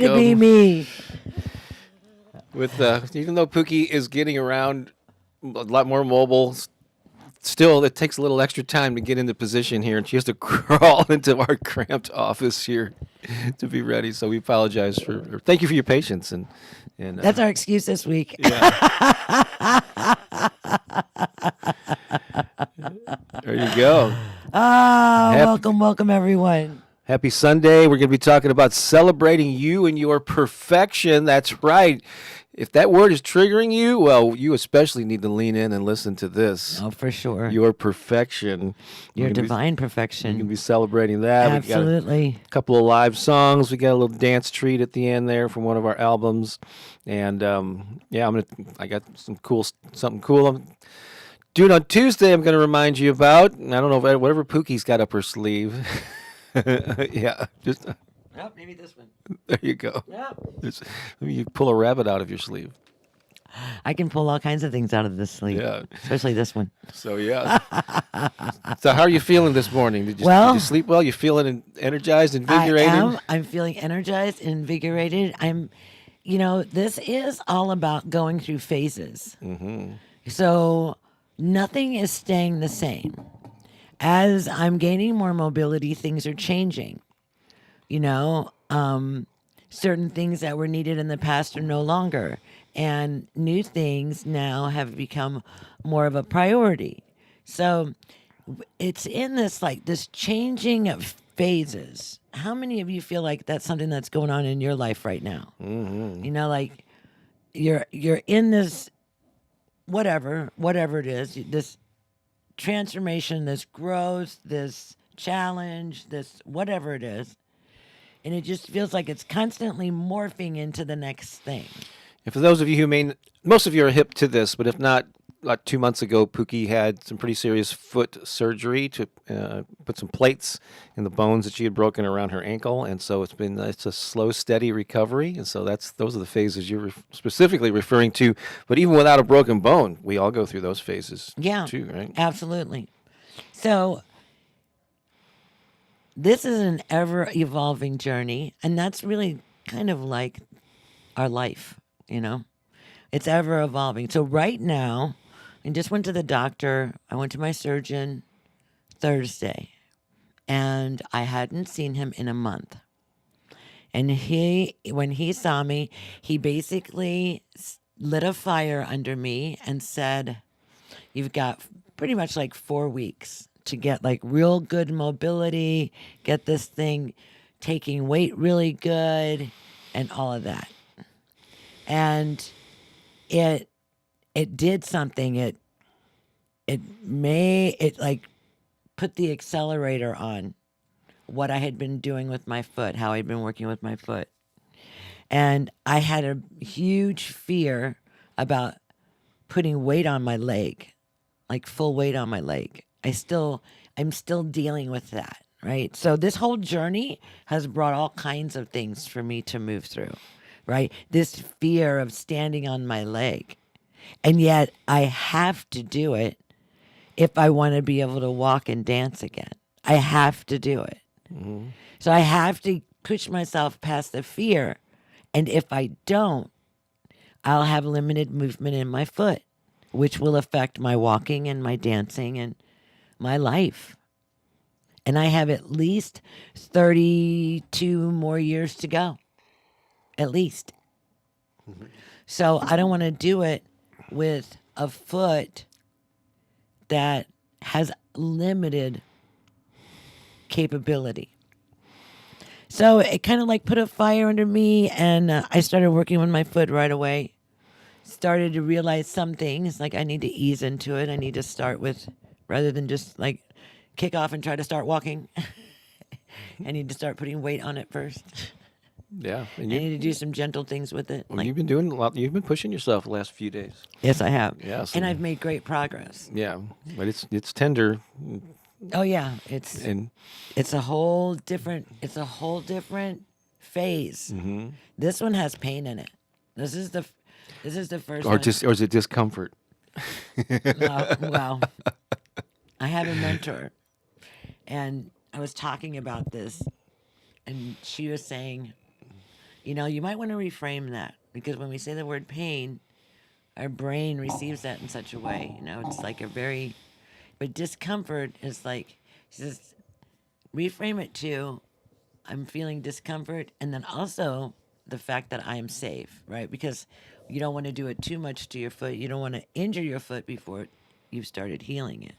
to be me. With even though Pookie is getting around a lot more mobile, still it takes a little extra time to get into position here, and she has to crawl into our cramped office here to be ready. So we apologize for. Thank you for your patience and That's our excuse this week. yeah. There you go. Welcome, everyone. Happy Sunday. We're going to be talking about celebrating you and your perfection. That's right. If that word is triggering you, well, you especially need to lean in and listen to this. Oh, for sure. Your perfection. Your divine perfection. We're going to be celebrating that. Absolutely. We got a couple of live songs. We got a little dance treat at the end there from one of our albums. And I got something cool I'm doing on Tuesday. I'm going to remind you about. I don't know, whatever Pookie's got up her sleeve. Yeah, just Maybe this one. there you go. Yep. You pull a rabbit out of your sleeve. I can pull all kinds of things out of this sleeve. Yeah. Especially this one. So yeah. So how are you feeling this morning? Did you sleep well? You feeling energized, invigorated? I am. I'm feeling energized, invigorated. This is all about going through phases. Mm-hmm. So nothing is staying the same. As I'm gaining more mobility, things are changing. Certain things that were needed in the past are no longer. And new things now have become more of a priority. So it's in this changing of phases. How many of you feel like that's something that's going on in your life right now? Mm-hmm. You're in this, whatever it is, this transformation, this growth, this challenge, this whatever it is, and it just feels like it's constantly morphing into the next thing. And for those of you most of you are hip to this, but if not, like 2 months ago, Pookie had some pretty serious foot surgery to put some plates in the bones that she had broken around her ankle, and so it's a slow, steady recovery, and so those are the phases you're specifically referring to. But even without a broken bone, we all go through those phases, too, right? Absolutely. So this is an ever-evolving journey, and that's really kind of like our life, It's ever-evolving. So right now, I just went to the doctor. I went to my surgeon Thursday, and I hadn't seen him in a month. And when he saw me, he basically lit a fire under me and said, "You've got pretty much like 4 weeks to get like real good mobility, get this thing taking weight really good, and all of that." And it did something. It put the accelerator on what I had been doing with my foot, how I'd been working with my foot. And I had a huge fear about putting weight on my leg, like full weight on my leg. I'm still dealing with that, right? So this whole journey has brought all kinds of things for me to move through, right? This fear of standing on my leg. And yet I have to do it if I want to be able to walk and dance again. I have to do it. Mm-hmm. So I have to push myself past the fear. And if I don't, I'll have limited movement in my foot, which will affect my walking and my dancing and my life. And I have at least 32 more years to go. At least. Mm-hmm. So I don't want to do it with a foot that has limited capability. So it kind of like put a fire under me, and I started working on my foot right away. Started to realize some things, like I need to ease into it. I need to start with, rather than just like kick off and try to start walking, I need to start putting weight on it first. Yeah. And I need to do some gentle things with it. Well, you've been doing a lot. You've been pushing yourself the last few days. Yes, I have. Yes. And I've made great progress. Yeah. But it's tender. Oh yeah. It's a whole different phase. Mm-hmm. This one has pain in it. This is the first one. Or is it discomfort? Well, I have a mentor, and I was talking about this, and she was saying, You might want to reframe that because when we say the word pain, our brain receives that in such a way. It's like but discomfort is like, just reframe it to, I'm feeling discomfort, and then also the fact that I am safe, right? Because you don't want to do it too much to your foot. You don't want to injure your foot before you've started healing it.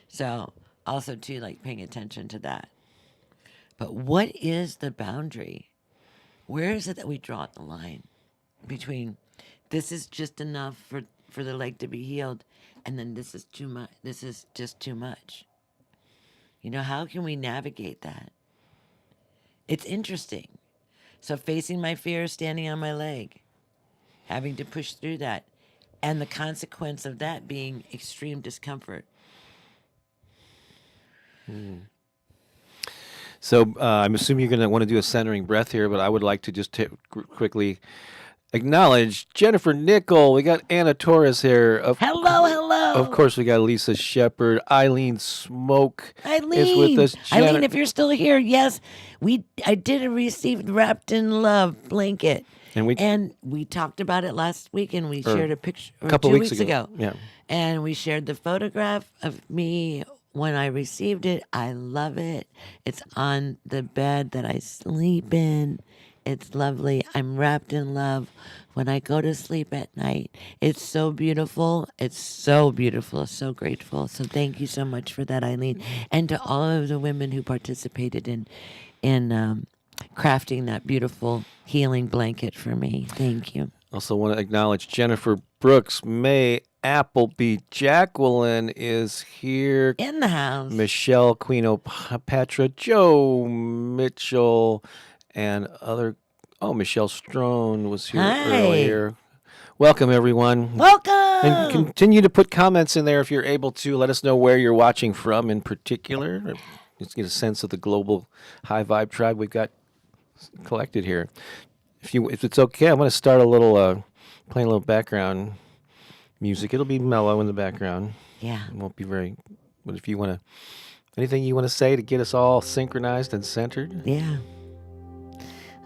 So also too, like paying attention to that. But what is the boundary? Where is it that we draw the line between this is just enough for the leg to be healed, and then this is too much? This is just too much. How can we navigate that? It's interesting. So facing my fear, standing on my leg, having to push through that, and the consequence of that being extreme discomfort. So I'm assuming you're going to want to do a centering breath here, but I would like to just quickly acknowledge Jennifer Nickel. We got Anna Torres here. Hello. Of course, we got Lisa Shepard. Eileen Smoke Eileen is with us. Eileen, if you're still here, yes, I did receive Wrapped in Love blanket. And we talked about it last week, and we shared a picture a couple 2 weeks weeks ago. ago. Yeah. And we shared the photograph of me when I received it. I love it. It's on the bed that I sleep in. It's lovely. I'm wrapped in love when I go to sleep at night. It's so beautiful. It's so beautiful. So grateful. So thank you so much for that, Eileen. And to all of the women who participated in crafting that beautiful healing blanket for me. Thank you. Also want to acknowledge Jennifer Brooks, May Appleby, Jacqueline is here. In the house. Michelle Queeno-Patra, Joe Mitchell, and other. Oh, Michelle Strone was here earlier. Welcome, everyone. Welcome. And continue to put comments in there if you're able to. Let us know where you're watching from in particular. Just get a sense of the global high vibe tribe we've got collected here. If it's okay, I'm going to start playing a little background music. It'll be mellow in the background. Yeah. It won't be very. But if you want to, anything you want to say to get us all synchronized and centered? Yeah.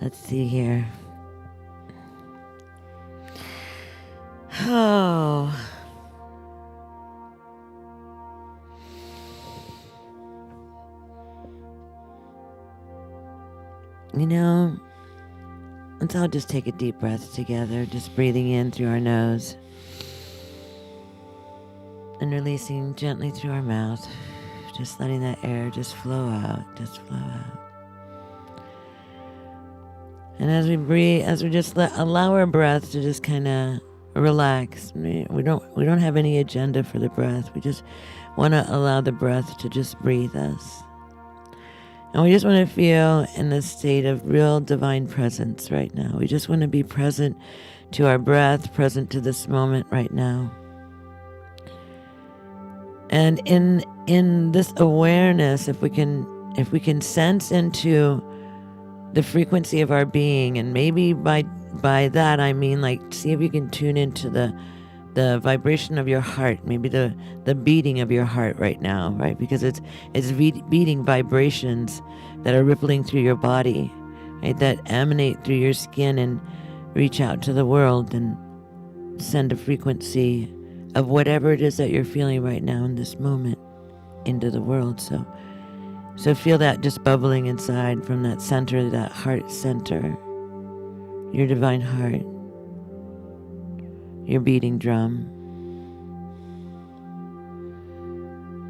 Let's see here. Oh. Let's all just take a deep breath together, just breathing in through our nose and releasing gently through our mouth, just letting that air just flow out, And as we breathe, as we just allow our breath to just kind of relax, we don't have any agenda for the breath. We just want to allow the breath to just breathe us. And we just want to feel in this state of real divine presence right now. We just want to be present to our breath, present to this moment right now. And in this awareness, if we can sense into the frequency of our being, and maybe by that I mean like see if you can tune into the vibration of your heart, maybe the beating of your heart right now, right? Because it's beating vibrations that are rippling through your body, right? That emanate through your skin and reach out to the world and send a frequency of whatever it is that you're feeling right now in this moment into the world. So feel that just bubbling inside from that center, that heart center, your divine heart, your beating drum.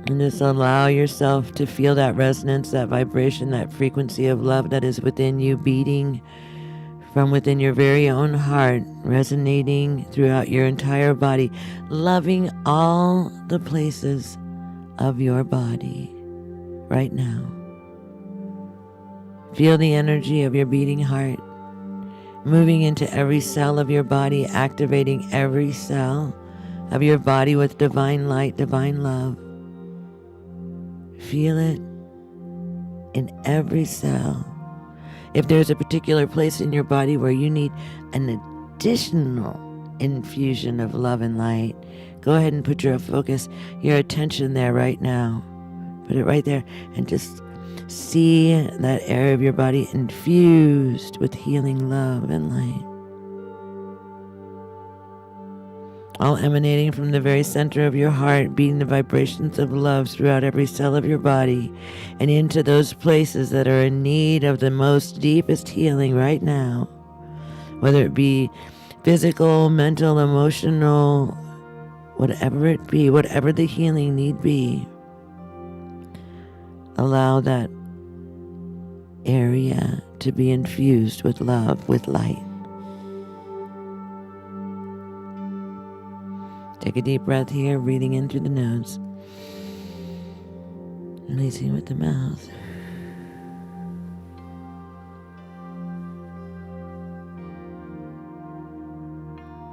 And just allow yourself to feel that resonance, that vibration, that frequency of love that is within you, beating from within your very own heart, resonating throughout your entire body, loving all the places of your body right now. Feel the energy of your beating heart moving into every cell of your body, activating every cell of your body with divine light, divine love. Feel it in every cell. If there's a particular place in your body where you need an additional infusion of love and light, go ahead and put your focus, your attention there right now. Put it right there and just See that area of your body infused with healing love and light. All emanating from the very center of your heart, beating the vibrations of love throughout every cell of your body and into those places that are in need of the most deepest healing right now, whether it be physical, mental, emotional, whatever it be, whatever the healing need be. Allow that area to be infused with love, with light. Take a deep breath here, breathing in through the nose, releasing with the mouth.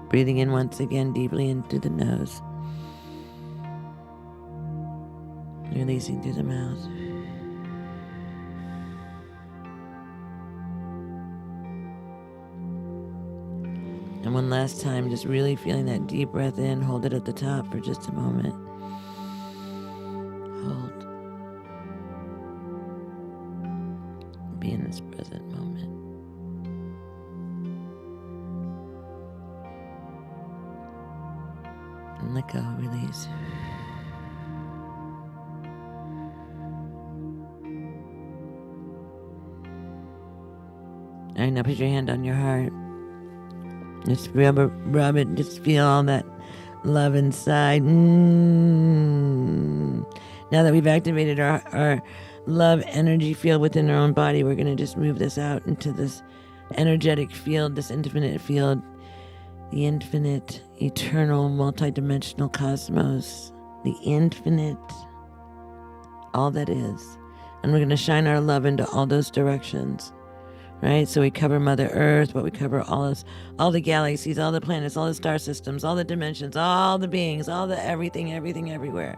Breathing in once again deeply in through the nose, releasing through the mouth. And one last time, just really feeling that deep breath in. Hold it at the top for just a moment. Hold. Be in this present moment. And let go, release. All right, now put your hand on your heart. Just rub it, just feel all that love inside. Now that we've activated our love energy field within our own body, we're going to just move this out into this energetic field, this infinite field, the infinite, eternal, multidimensional cosmos, the infinite, all that is. And we're going to shine our love into all those directions. Right? So we cover Mother Earth, but we cover all the galaxies, all the planets, all the star systems, all the dimensions, all the beings, all the everything, everywhere.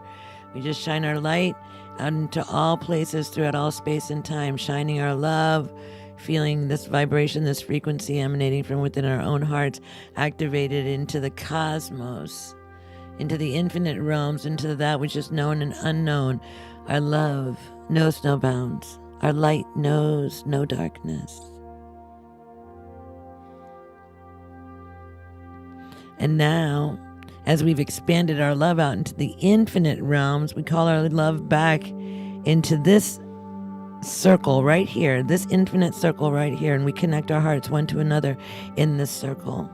We just shine our light out into all places throughout all space and time, shining our love, feeling this vibration, this frequency emanating from within our own hearts, activated into the cosmos, into the infinite realms, into that which is known and unknown. Our love knows no bounds. Our light knows no darkness. And now, as we've expanded our love out into the infinite realms, we call our love back into this circle right here, this infinite circle right here, and we connect our hearts one to another in this circle.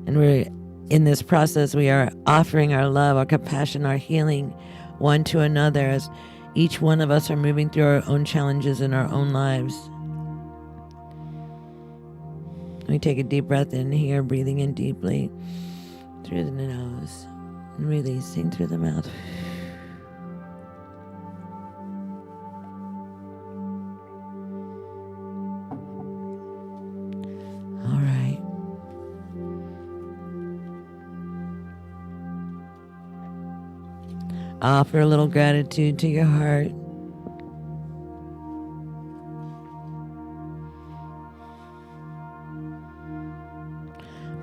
And we're in this process, we are offering our love, our compassion, our healing one to another as each one of us are moving through our own challenges in our own lives. We take a deep breath in here, breathing in deeply through the nose and releasing through the mouth. All right. Offer a little gratitude to your heart.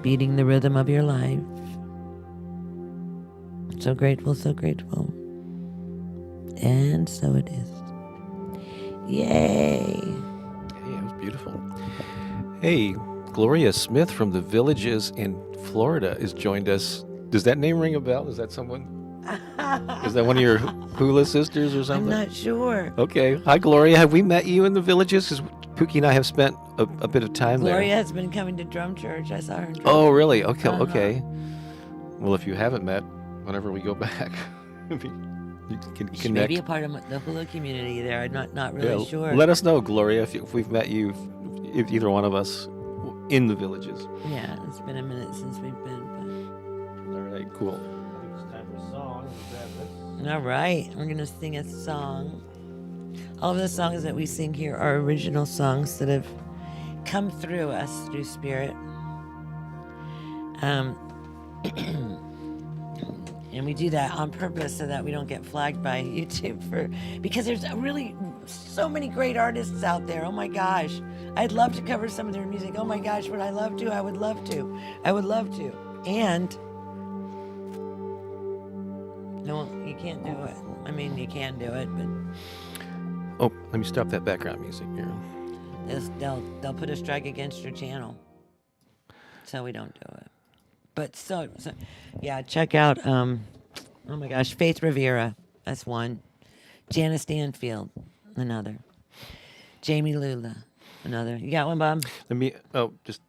Beating the rhythm of your life. So grateful, so grateful. And so it is. Yay. Hey, that was beautiful. Hey, Gloria Smith from the Villages in Florida has joined us. Does that name ring a bell? Is that someone? Is that one of your hula sisters or something? I'm not sure. Okay. Hi, Gloria. Have we met you in the Villages? Because Pooki and I have spent a bit of time there. Gloria has been coming to drum church. I saw her in drum Oh, church. really? Okay, okay. Well, if you haven't met, whenever we go back, you can She connect. may be a part of the hula community there. I'm not really sure. Let us know, Gloria, if we've met you, if either one of us in the Villages. Yeah, it's been a minute since we've been. All right, cool. I think it's time for a song. But... All right, we're going to sing a song. All of the songs that we sing here are original songs that have come through us through spirit. And we do that on purpose so that we don't get flagged by YouTube because there's really so many great artists out there. Oh my gosh. I'd love to cover some of their music. Oh my gosh, would I love to? I would love to. I would love to. And No, you can't do it. I mean, you can do it, but Oh, let me stop that background music here. they'll put a strike against your channel, so we don't do it. But so yeah, check out oh my gosh, Faith Rivera, that's one. Janice Stanfield, another. Jamie Lula, another. You got one, Bob? Let me. Oh, just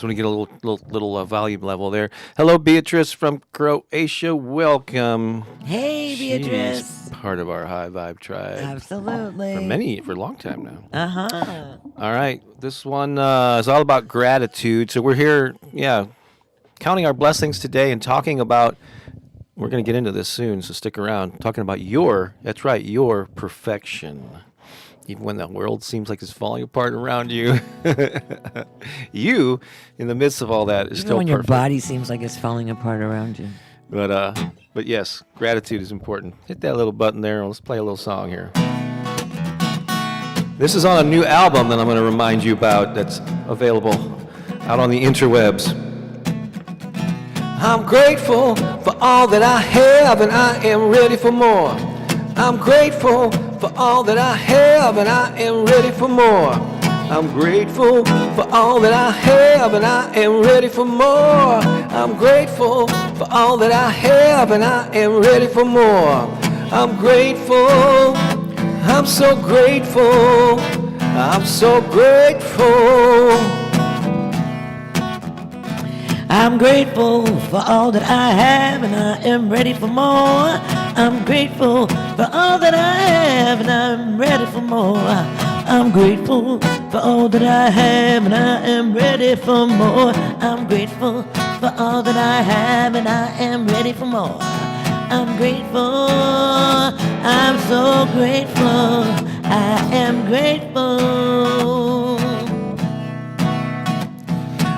want to get a little volume level there. Hello, Beatrice from Croatia. Welcome. Hey, She's Beatrice. part of our high vibe tribe. Absolutely. For a long time now. Uh-huh. All right, this one is all about gratitude. So we're here, counting our blessings today and talking about. We're going to get into this soon, so stick around. Talking about your perfection. Even when the world seems like it's falling apart around you, you, in the midst of all that, is Even still when perfect. your body seems like it's falling apart around you. But yes, gratitude is important. Hit that little button there, and let's play a little song here. This is on a new album that I'm going to remind you about that's available out on the interwebs. I'm grateful for all that I have, and I am ready for more. I'm grateful for all that I have, and I am ready for more. I'm grateful for all that I have, and I am ready for more. I'm grateful for all that I have, and I am ready for more. I'm grateful. I'm so grateful. I'm so grateful. I'm grateful for all that I have, and I am ready for more. I'm grateful for all that I have, and I'm ready for more. I'm grateful for all that I have, and I am ready for more. I'm grateful for all that I have, and I am ready for more. I'm grateful. I'm so grateful. I am grateful.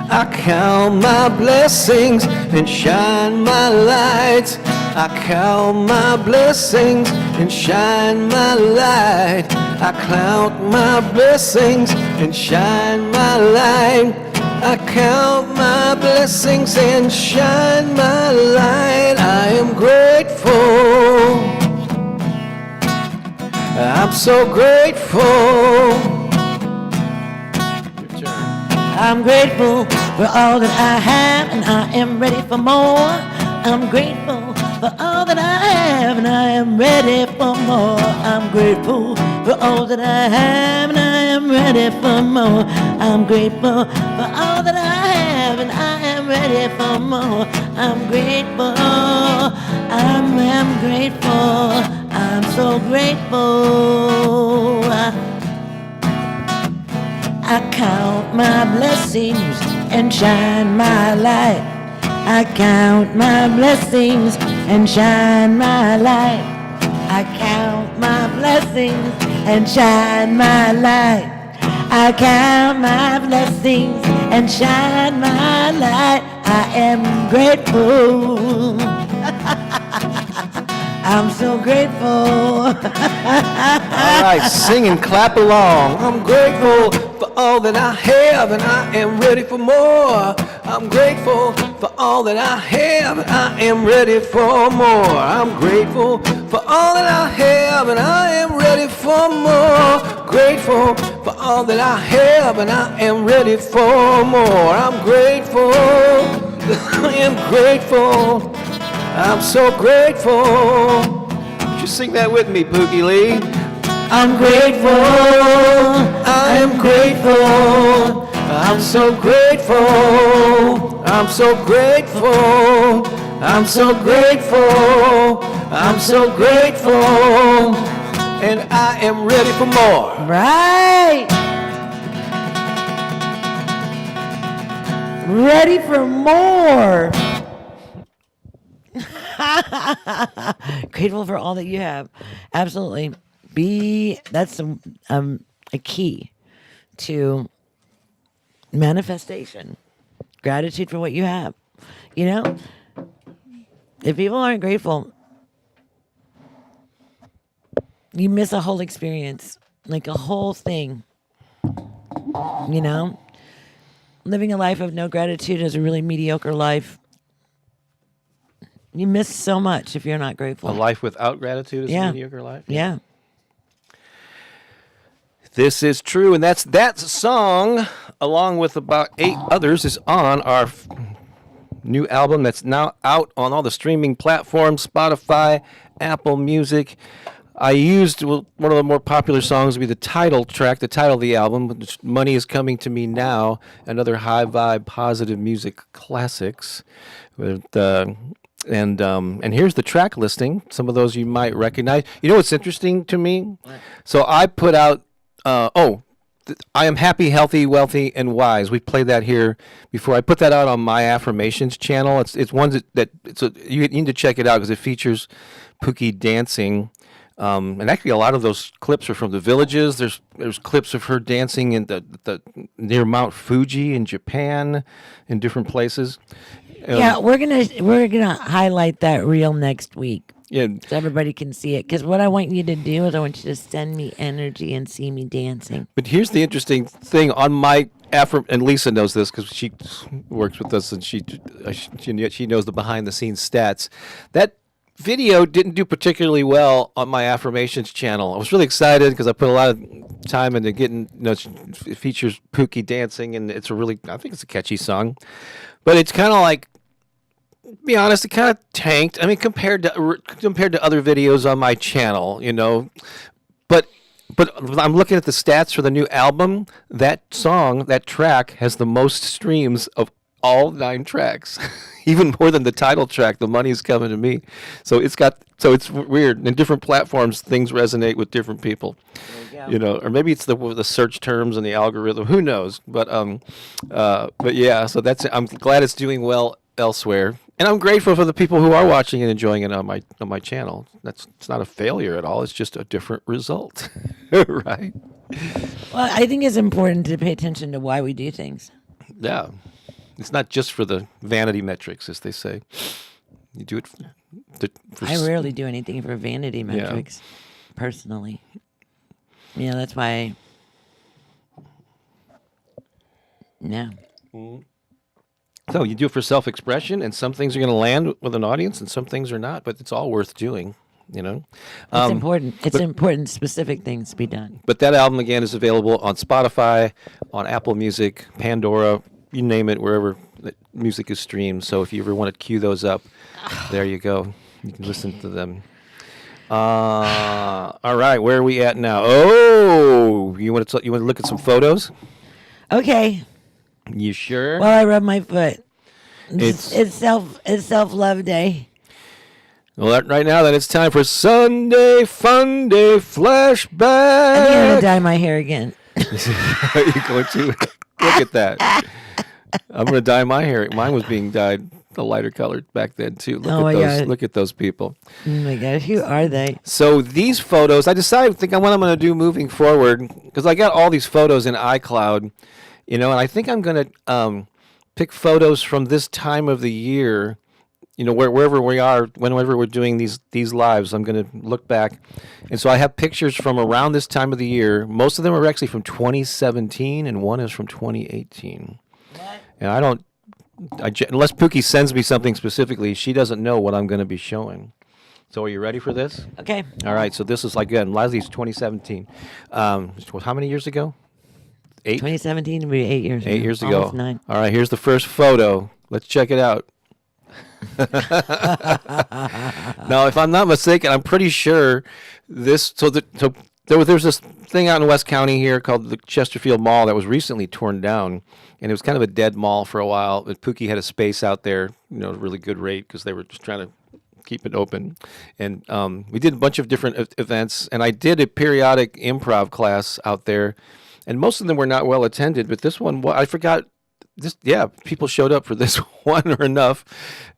I count my blessings and shine my lights. I count my blessings and shine my light. I count my blessings and shine my light. I count my blessings and shine my light. I am grateful. I'm so grateful. I'm grateful for all that I have, and I am ready for more. I'm grateful for all that I have, and I am ready for more. I'm grateful for all that I have, and I am ready for more. I'm grateful for all that I have, and I am ready for more. I'm grateful. I'm grateful. I'm so grateful. I count my blessings and shine my light. I count my blessings and shine my light. I count my blessings and shine my light. I count my blessings and shine my light. I am grateful. I'm so grateful. All right, sing and clap along. I'm grateful for all that I have, and I am ready for more. I'm grateful for all that I have, and I am ready for more. I'm grateful for all that I have, and I am ready for more. Grateful for all that I have, and I am ready for more. I'm grateful. I am grateful. I'm so grateful. Would you sing that with me, Pooki Lee? I'm grateful. I am grateful. I'm so grateful. I'm so grateful. I'm so grateful. I'm so grateful. And I am ready for more. Right. Ready for more. Grateful for all that you have. Absolutely. That's a key to manifestation. Gratitude for what you have. You know, if people aren't grateful, you miss a whole experience, like a whole thing. You know, living a life of no gratitude is a really mediocre life. You miss so much if you're not grateful. A life without gratitude is a mediocre life. Yeah. This is true, and that song, along with about 8 others, is on our new album that's now out on all the streaming platforms, Spotify, Apple Music. I used one of the more popular songs to be the title track, the title of the album, which Money Is Coming to Me Now, another high vibe, positive music classics. And here's the track listing. Some of those you might recognize. You know what's interesting to me? So I put out, I am happy, healthy, wealthy, and wise. We played that here before. I put that out on my Affirmations channel. It's one you need to check it out because it features Pooki dancing. And actually, a lot of those clips are from the villages. There's clips of her dancing in the near Mount Fuji in Japan, in different places. Yeah, we're gonna highlight that reel next week. Yeah, so everybody can see it. Because what I want you to do is I want you to send me energy and see me dancing. But here's the interesting thing on my and Lisa knows this because she works with us and she knows the behind the scenes stats. That video didn't do particularly well on my Affirmations channel. I was really excited because I put a lot of time into getting, it features Pooki dancing, and I think it's a catchy song. But it's kind of like, to be honest, it kind of tanked. I mean, compared to other videos on my channel, But I'm looking at the stats for the new album. That track has the most streams of all 9 tracks, even more than the title track, The Money Is Coming to Me. So it's weird. In different platforms, things resonate with different people. Or maybe it's the search terms and the algorithm. Who knows? But yeah. So I'm glad it's doing well elsewhere, and I'm grateful for the people who are watching and enjoying it on my channel. It's not a failure at all. It's just a different result, right? Well, I think it's important to pay attention to why we do things. Yeah. It's not just for the vanity metrics, as they say. You do it for I rarely do anything for vanity metrics, personally. That's why. No. So you do it for self-expression, and some things are going to land with an audience, and some things are not. But it's all worth doing. It's important. It's important. Specific things to be done. But that album again is available on Spotify, on Apple Music, Pandora. You name it, wherever music is streamed. So if you ever want to cue those up, there you go. You can listen to them. All right, where are we at now? Oh, you want to look at some photos? Okay. You sure? Well, I rub my foot. It's self-love day. Well, right now, then it's time for Sunday Funday Flashback. I'm gonna dye my hair again. Are you going to? Look at that. I'm going to dye my hair. Mine was being dyed a lighter color back then, too. Look at those people. Oh, my gosh. Who are they? So these photos, I think what I'm going to do moving forward, because I got all these photos in iCloud, and I think I'm going to pick photos from this time of the year, wherever we are, whenever we're doing these lives, I'm going to look back. And so I have pictures from around this time of the year. Most of them are actually from 2017, and one is from 2018. And unless Pooki sends me something specifically, she doesn't know what I'm going to be showing. So are you ready for this? Okay. All right. So this is, again, Leslie's 2017. How many years ago? 8? 2017 would be 8 years ago. 8 years ago. Almost 9. All right. Here's the first photo. Let's check it out. Now, if I'm not mistaken, I'm pretty sure there's this thing out in West County here called the Chesterfield Mall that was recently torn down, and it was kind of a dead mall for a while. But Pooki had a space out there, a really good rate because they were just trying to keep it open. And we did a bunch of different events, and I did a periodic improv class out there, and most of them were not well attended. But this one, I forgot. People showed up for this one or enough,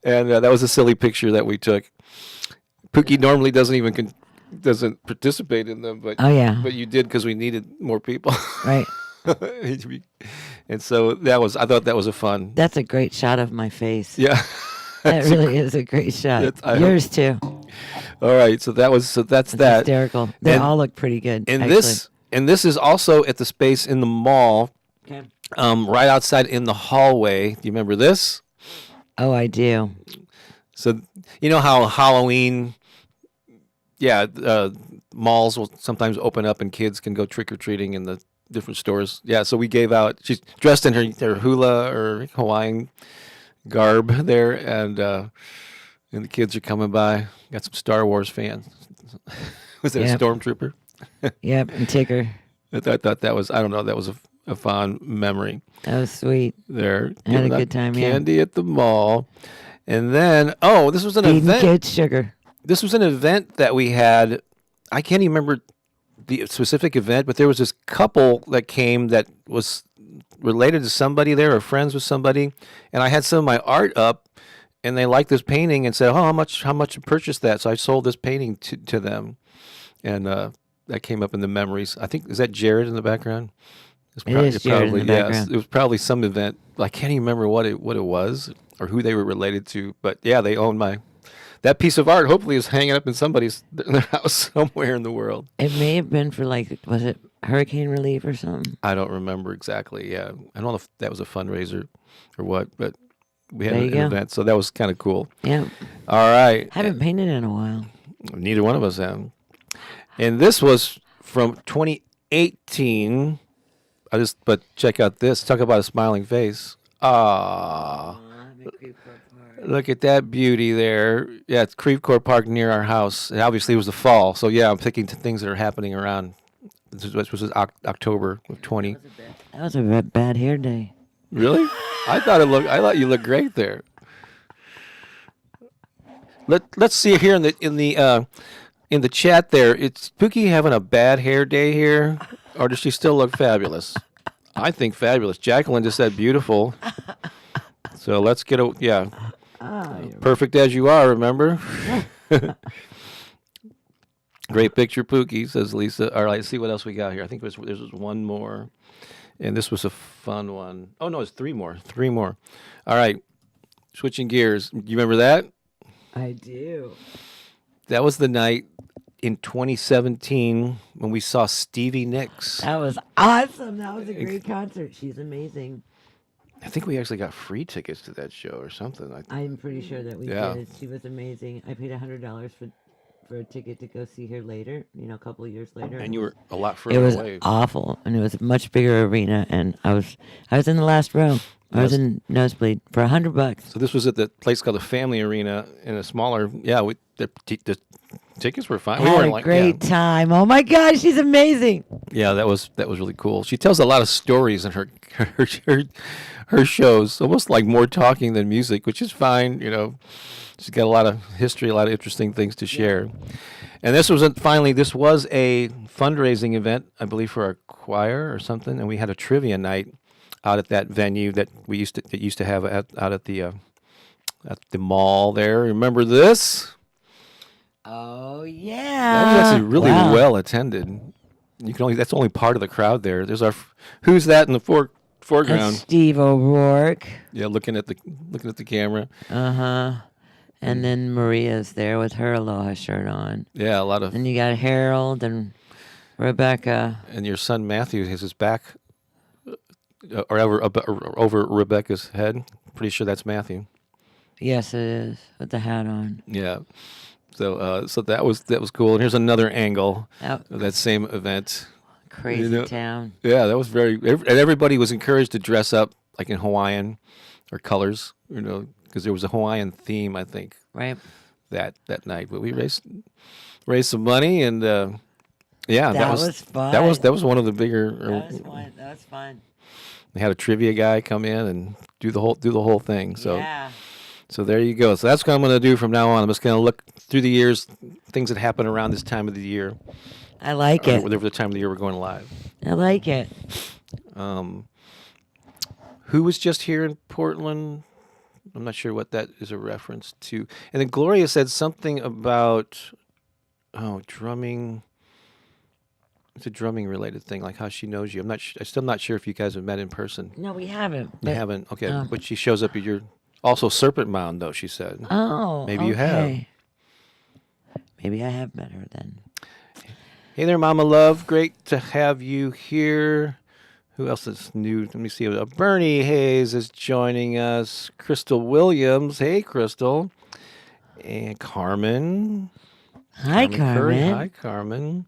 and that was a silly picture that we took. Pooki normally doesn't participate in them, but but you did because we needed more people, right? And so I thought that was a fun. That's a great shot of my face. Yeah, that really is a great shot. Yours too. All right, that's that. Hysterical. They all look pretty good. And this is also at the space in the mall. Okay. Right outside in the hallway. Do you remember this? Oh, I do. So you know how Halloween, yeah, malls will sometimes open up and kids can go trick or treating in the different stores. Yeah, so we gave out. She's dressed in her hula or Hawaiian garb there, and the kids are coming by. Got some Star Wars fans. Was it a Yep. stormtrooper? Yep. And Tigger. I thought that was, I don't know, that was a fond memory That was sweet. there. I had a Giving out good time. Yeah. candy at the mall. And then, oh, this was an Feeding event. kids sugar. This was an event that we had. I can't even remember the specific event, but there was this couple that came that was related to somebody there or friends with somebody. And I had some of my art up, and they liked this painting and said, "Oh, how much to purchase that?" So I sold this painting to them, and that came up in the memories. I think, is that Jared in the background? It is Jared in the yes. background. It was probably some event. I can't even remember what it was or who they were related to. But yeah, they own that piece of art. Hopefully, is hanging up in their house somewhere in the world. It may have been for was it hurricane relief or something? I don't remember exactly. Yeah, I don't know if that was a fundraiser or what, but we had There an you go. event, so that was kind of cool. Yeah. All right, Haven't painted in a while. neither one of us have. And this was from 2018. But check out this. Talk about a smiling face. Ah, look at that beauty there. Yeah, it's Creve Coeur Park near our house. And obviously, it was the fall. So, yeah, I'm thinking to things that are happening around. This was October of 20. That was a bad hair day. Really? I thought you looked great there. Let's see here in the chat there. It's Pookie having a bad hair day here, or does she still look fabulous? I think fabulous. Jacqueline just said beautiful. So let's get perfect as you are. Remember? Great picture, Pookie, says Lisa. All right, let's see what else we got here. I think there's one more, and this was a fun one. Oh no, it's three more. Three more. All right, switching gears. You remember that? I do. That was the night in 2017 when we saw Stevie Nicks. That was awesome. That was a great concert. She's amazing. I think we actually got free tickets to that show or something. I'm pretty sure that we Yeah. did. She was amazing. I paid $100 for a ticket to go see her later, a couple of years later. And you were a lot It further was away. awful, and it was a much bigger arena, and I was in the last row. I was Yes. in nosebleed for $100. So this was at the place called the Family Arena in a smaller. Yeah, the tickets were fine. We Had weren't a like great time. Oh my God, she's amazing. yeah, that was really cool. She tells a lot of stories in her shows, almost like more talking than music, which is fine. She's got a lot of history, a lot of interesting things to share. And this was a fundraising event, I believe, for our choir or something, and we had a trivia night out at that venue that we used to have out at the mall there. Remember this? Oh That yeah. was actually really Wow. well attended. That's only part of the crowd there. There's who's that in the That's foreground? Steve O'Rourke. Yeah, looking at the camera. And then Maria's there with her aloha shirt on. Yeah, a lot of. And you got Harold and Rebecca. And your son Matthew has his back over Rebecca's head. Pretty sure that's Matthew. Yes, it is, with the hat on. Yeah. So that was cool. And here's another angle That of that same event. crazy town. Yeah, that was and everybody was encouraged to dress up like in Hawaiian or colors, because there was a Hawaiian theme, I think, Right. that night. But we raised some money, and yeah, That was fun. That was one of the bigger. That was fun. That was fun. They had a trivia guy come in and do the whole thing. So Yeah. so there you go. So that's what I'm going to do from now on. I'm just going to look through the years, things that happen around this time of the year. I like it. Whatever the time of the year we're going live. I like it. Who was just here in Portland? I'm not sure what that is a reference to. And then Gloria said something about drumming. It's a drumming related thing, like how she knows you. I'm still not sure if you guys have met in person. No, we haven't. You but- haven't? Okay. But she shows up at your also Serpent Mound, though, she said. Oh, Maybe you have. okay. Maybe I have met her then. Hey there, Mama Love. Great to have you here. Who else is new? Let me see. Bernie Hayes is joining us. Crystal Williams. Hey, Crystal. And Carmen. Hi, Curry. Carmen. Hi, Carmen.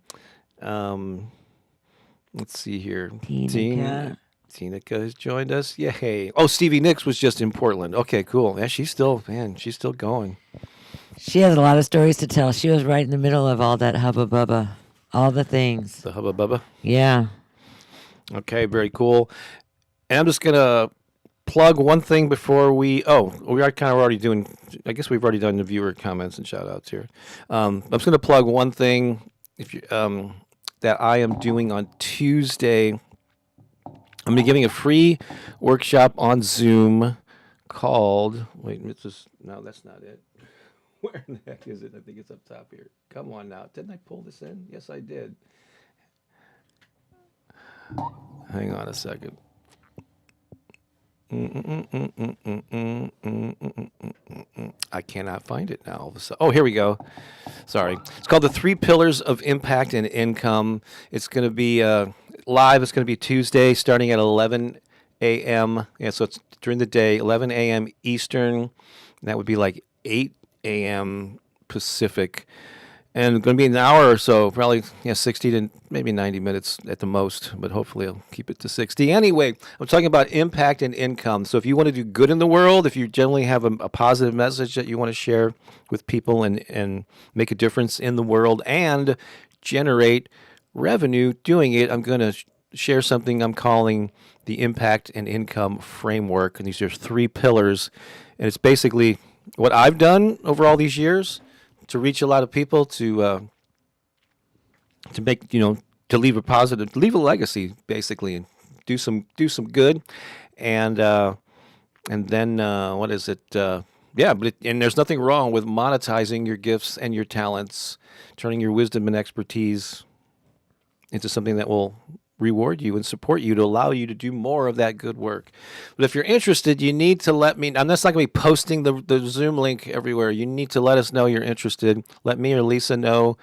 Let's see here. Tina. Tina has joined us. Yay. Oh, Stevie Nicks was just in Portland. Okay, cool. Yeah, she's still going. She has a lot of stories to tell. She was right in the middle of all that hubba bubba, all the things. The Hubba Bubba. Yeah. Okay, very cool. And I'm just going to plug one thing before we are kind of already doing, I guess we've already done the viewer comments and shout outs here. I'm just going to plug one thing if you, that I am doing on Tuesday. I'm going to be giving a free workshop on Zoom called, no, that's not it. Where in the heck is it? I think it's up top here. Come on now. Didn't I pull this in? Yes, I did. Hang on a second. I cannot find it now. Oh, here we go. Sorry. It's called The 3 Pillars of Impact and Income. It's going to be live. It's going to be Tuesday starting at 11 a.m. Yeah, so it's during the day, 11 a.m. Eastern. That would be like 8 a.m. Pacific. And going to be an hour or so, probably 60 to maybe 90 minutes at the most, but hopefully I'll keep it to 60. Anyway, I'm talking about impact and income. So if you want to do good in the world, if you generally have a positive message that you want to share with people and make a difference in the world and generate revenue doing it, I'm going to share something I'm calling the impact and income framework. And these are 3 pillars. And it's basically what I've done over all these years to reach a lot of people, to make, to leave a legacy, basically, and do some good, and then what is it? And there's nothing wrong with monetizing your gifts and your talents, turning your wisdom and expertise into something that will reward you and support you to allow you to do more of that good work. But if you're interested, you need to let me. I'm not going to be posting the Zoom link everywhere. You need to let us know you're interested. Let me or Lisa know.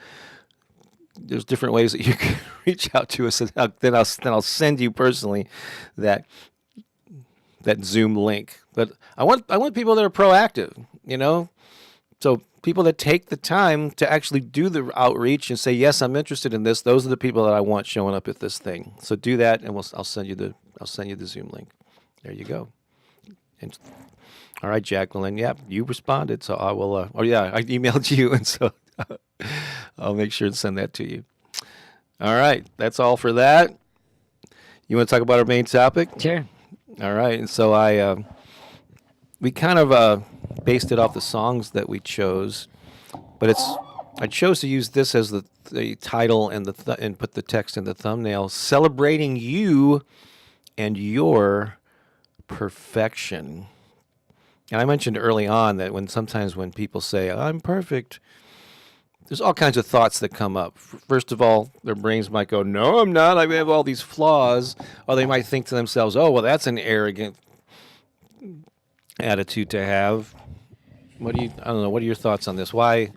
There's different ways that you can reach out to us, and then I'll send you personally that Zoom link. But I want people that are proactive. So people that take the time to actually do the outreach and say, yes, I'm interested in this. Those are the people that I want showing up at this thing. So do that, and I'll send you the Zoom link. There you go. And, all right, Jacqueline. Yeah, you responded, so I will. I emailed you, and so I'll make sure to send that to you. All right, that's all for that. You want to talk about our main topic? Sure. All right, and so we kind of based it off the songs that we chose, but I chose to use this as the title and and put the text in the thumbnail, celebrating you and your perfection. And I mentioned early on that sometimes when people say I'm perfect, there's all kinds of thoughts that come up. First of all, their brains might go, no, I'm not. I have all these flaws. Or they might think to themselves, oh, well, that's an arrogant attitude to have. I don't know. What are your thoughts on this? Why?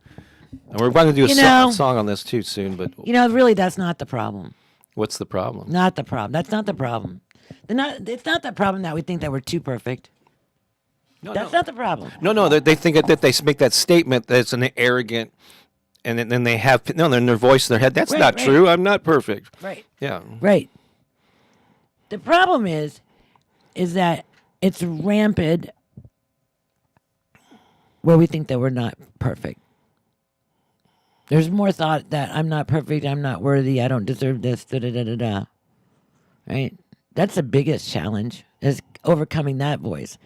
And we're about to do a song on this too soon, but really, that's not the problem. What's the problem? Not the problem. That's not the problem. It's not the problem that we think that we're too perfect. That's not the problem. No. They think that they make that statement that it's an arrogant, and then they have in their voice in their head. That's not true. I'm not perfect. Right. Yeah. Right. The problem is that it's rampant where we think that we're not perfect. There's more thought that I'm not perfect, I'm not worthy, I don't deserve this, da-da-da-da-da. Right? That's the biggest challenge, is overcoming that voice.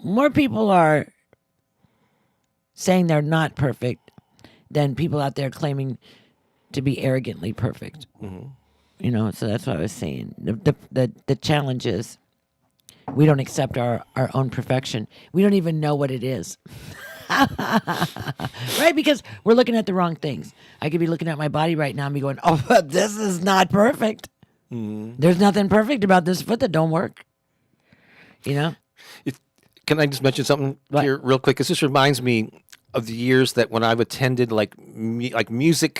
More people are saying they're not perfect than people out there claiming to be arrogantly perfect. Mm-hmm. So that's what I was saying. The challenge is we don't accept our own perfection. We don't even know what it is. Right? Because we're looking at the wrong things. I could be looking at my body right now and be going, oh, but this is not perfect. Mm-hmm. There's nothing perfect about this foot that don't work. Can I just mention something here real quick? Because this reminds me, of the years that when I've attended like music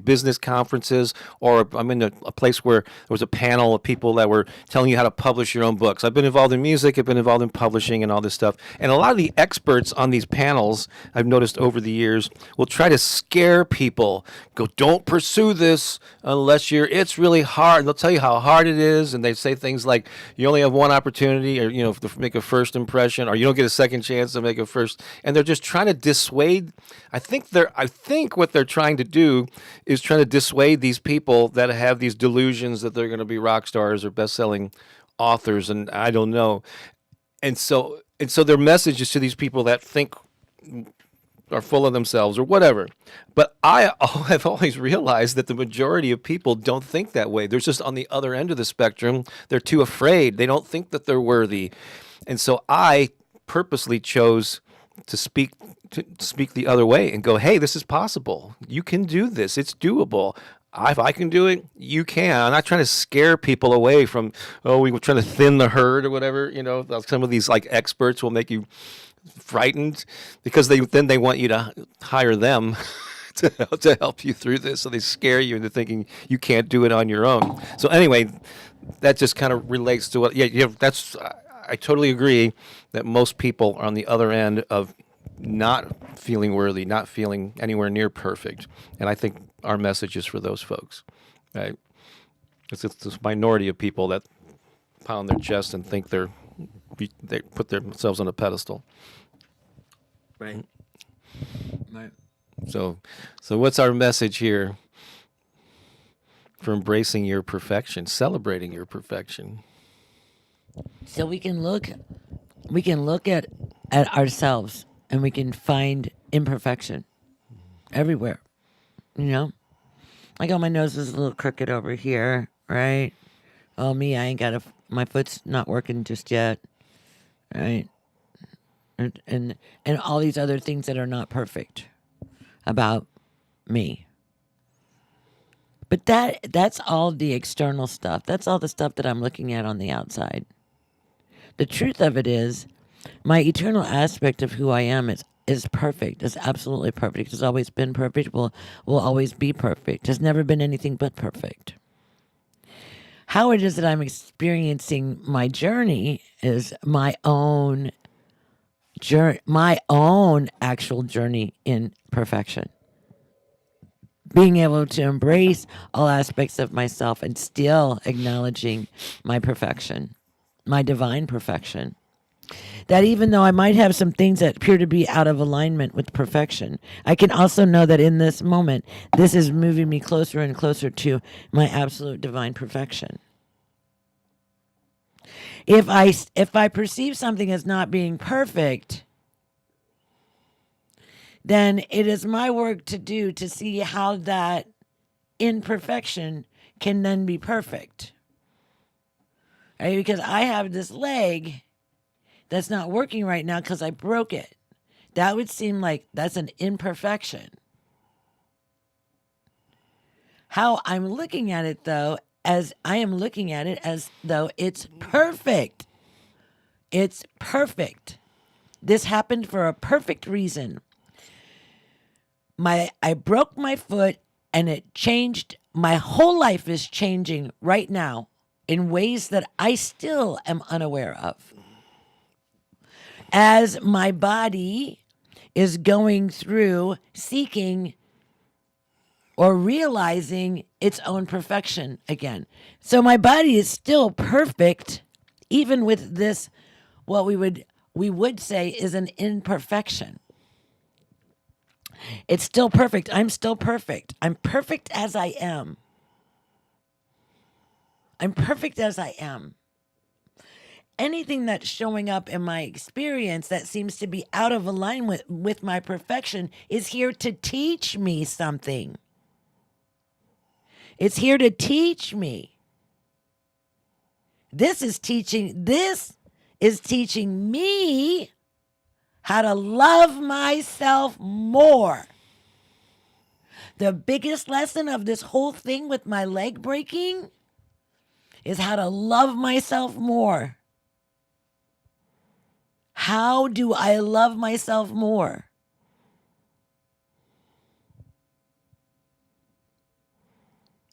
business conferences, or I'm in a place where there was a panel of people that were telling you how to publish your own books. I've been involved in music, I've been involved in publishing and all this stuff. And a lot of the experts on these panels, I've noticed over the years, will try to scare people. Go, don't pursue this unless it's really hard. They'll tell you how hard it is, and they say things like you only have one opportunity, or to make a first impression, or you don't get a second chance to make a first. And they're just trying to dissuade. I think what they're trying to do is trying to dissuade these people that have these delusions that they're going to be rock stars or best-selling authors, and I don't know. And so their message is to these people that think are full of themselves or whatever. But I have always realized that the majority of people don't think that way. They're just on the other end of the spectrum. They're too afraid. They don't think that they're worthy. And so I purposely chose to speak the other way and go, hey, this is possible. You can do this. It's doable. If I can do it, you can. I'm not trying to scare people away from, we were trying to thin the herd or whatever. Some of these like experts will make you frightened because they want you to hire them to help you through this. So they scare you into thinking you can't do it on your own. So anyway, that just kind of relates to I totally agree that most people are on the other end of not feeling worthy, not feeling anywhere near perfect. And I think our message is for those folks, right? It's this minority of people that pound their chest and think they put themselves on a pedestal. Right. Right. So what's our message here for embracing your perfection, celebrating your perfection? So we can look at ourselves and we can find imperfection everywhere. Like, oh, my nose is a little crooked over here, right? Oh, me, I ain't got my foot's not working just yet, right? And all these other things that are not perfect about me. But that's all the external stuff. That's all the stuff that I'm looking at on the outside. The truth of it is, my eternal aspect of who I am is perfect. It's absolutely perfect. It's always been perfect. Will always be perfect. Has never been anything but perfect. How it is that I'm experiencing my journey is my own actual journey in perfection. Being able to embrace all aspects of myself and still acknowledging my perfection, my divine perfection. That even though I might have some things that appear to be out of alignment with perfection, I can also know that in this moment, this is moving me closer and closer to my absolute divine perfection. If I perceive something as not being perfect, then it is my work to do to see how that imperfection can then be perfect. Right? Because I have this leg that's not working right now because I broke it. That would seem like that's an imperfection. How I'm looking at it, though, as I am looking at it as though it's perfect. It's perfect. This happened for a perfect reason. I broke my foot and it changed. My whole life is changing right now in ways that I still am unaware of. As my body is going through seeking or realizing its own perfection again. So my body is still perfect, even with this, what we would say is an imperfection. It's still perfect. I'm still perfect. I'm perfect as I am. I'm perfect as I am. Anything that's showing up in my experience that seems to be out of alignment with my perfection is here to teach me something. It's here to teach me. This is teaching me how to love myself more. The biggest lesson of this whole thing with my leg breaking is how to love myself more. How do I love myself more?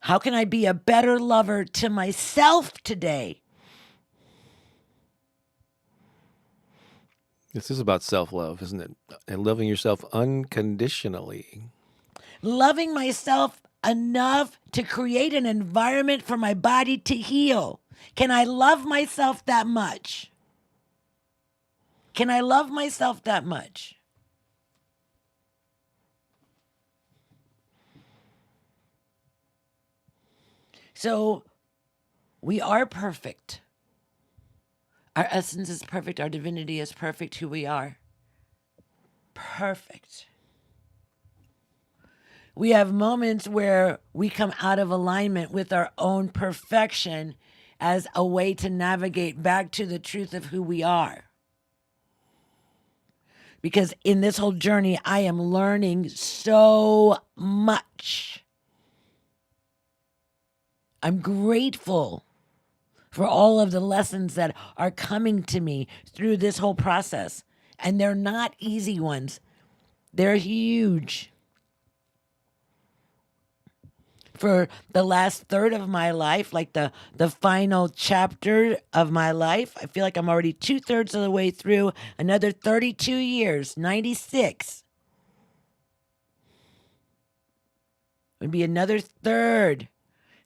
How can I be a better lover to myself today? This is about self-love, isn't it? And loving yourself unconditionally. Loving myself enough to create an environment for my body to heal. Can I love myself that much? Can I love myself that much? So we are perfect. Our essence is perfect. Our divinity is perfect, who we are. Perfect. We have moments where we come out of alignment with our own perfection as a way to navigate back to the truth of who we are. Because in this whole journey, I am learning so much. I'm grateful for all of the lessons that are coming to me through this whole process. And they're not easy ones. They're huge. For the last third of my life, like the final chapter of my life, I feel like I'm already 2/3 of the way through another 32 years, 96. Would be another third.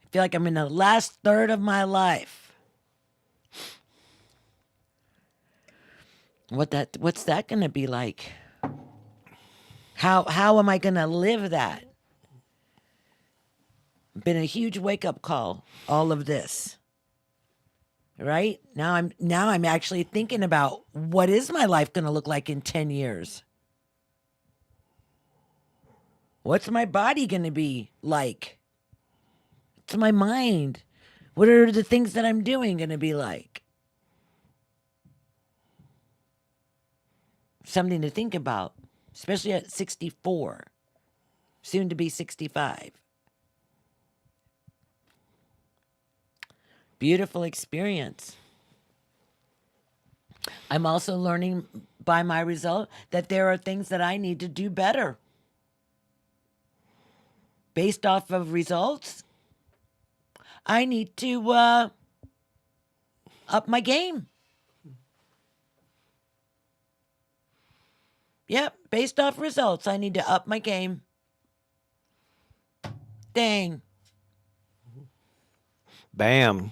I feel like I'm in the last third of my life. What's that going to be like? How am I going to live that? Been a huge wake-up call, all of this. Right? Now I'm actually thinking about what is my life going to look like in 10 years? What's my body going to be like? What's my mind? What are the things that I'm doing going to be like? Something to think about, especially at 64, soon to be 65. Beautiful experience. I'm also learning by my result that there are things that I need to do better. Based off of results, I need to up my game. Yep, based off results, I need to up my game. Dang. Bam.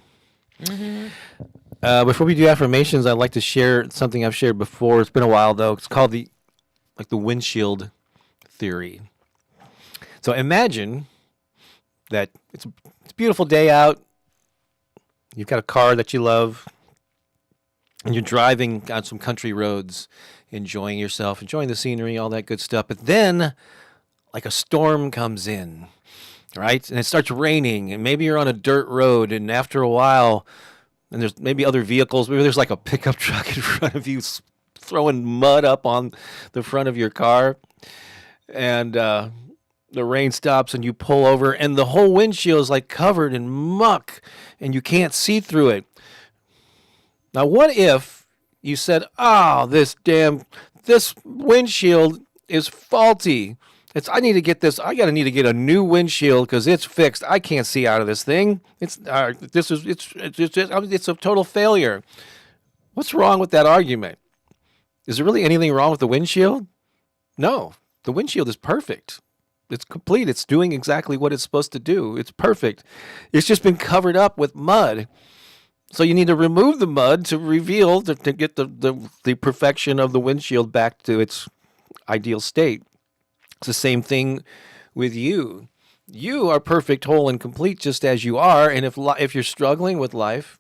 Before we do affirmations, I'd like to share something I've shared before. It's been a while though. It's called the windshield theory. So imagine that it's a beautiful day out. You've got a car that you love, and you're driving on some country roads, enjoying yourself, enjoying the scenery, all that good stuff. But then, like a storm comes in, right? And it starts raining, and maybe you're on a dirt road, and after a while, and there's maybe other vehicles, maybe there's like a pickup truck in front of you throwing mud up on the front of your car, and the rain stops and you pull over, and the whole windshield is like covered in muck, and you can't see through it. Now, what if you said, "Oh, this windshield is faulty. I need to get this. Need to get a new windshield because it's fixed. I can't see out of this thing. It's a total failure." What's wrong with that argument? Is there really anything wrong with the windshield? No, the windshield is perfect. It's complete. It's doing exactly what it's supposed to do. It's perfect. It's just been covered up with mud. So you need to remove the mud to get the perfection of the windshield back to its ideal state. It's the same thing with you. You are perfect, whole, and complete just as you are. And if you're struggling with life,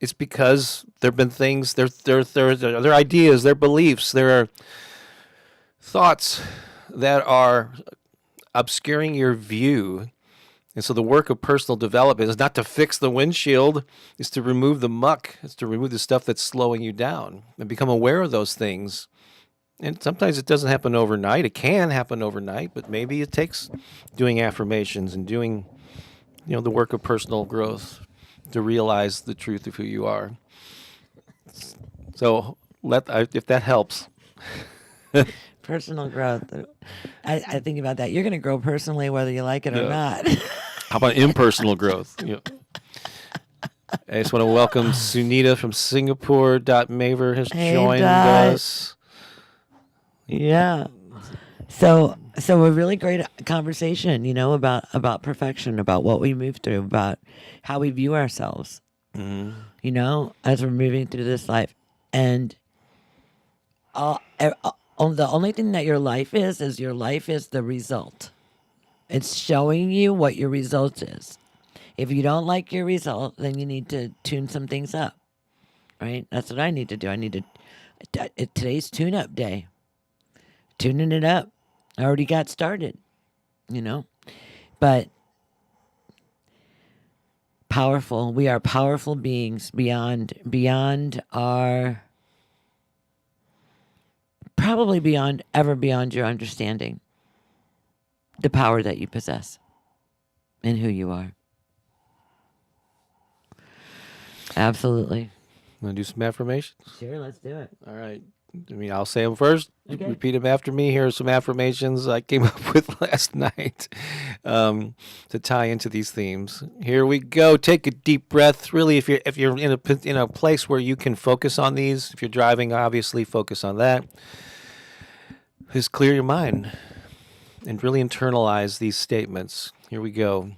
it's because there have been things, there are ideas, there are beliefs, there are thoughts that are obscuring your view. And so the work of personal development is not to fix the windshield, it's to remove the muck, it's to remove the stuff that's slowing you down and become aware of those things. And sometimes it doesn't happen overnight. It can happen overnight, but maybe it takes doing affirmations and doing, the work of personal growth to realize the truth of who you are. So if that helps. Personal growth. I think about that. You're going to grow personally whether you like it or not. How about impersonal growth? I just want to welcome Sunita from Singapore. Maver has joined us. Yeah. So a really great conversation, about perfection, about what we move through, about how we view ourselves, as we're moving through this life. And the only thing that your life is the result. It's showing you what your result is. If you don't like your result, then you need to tune some things up, right? That's what I need to do. Today's tune-up day. Tuning it up. I already got started, But powerful. We are powerful beings beyond your understanding. The power that you possess and who you are. Absolutely. Want to do some affirmations? Sure, let's do it. All right. I'll say them first. Okay. Repeat them after me. Here are some affirmations I came up with last night to tie into these themes. Here we go. Take a deep breath. Really, if you're in a place where you can focus on these, if you're driving, obviously focus on that. Just clear your mind and really internalize these statements. Here we go.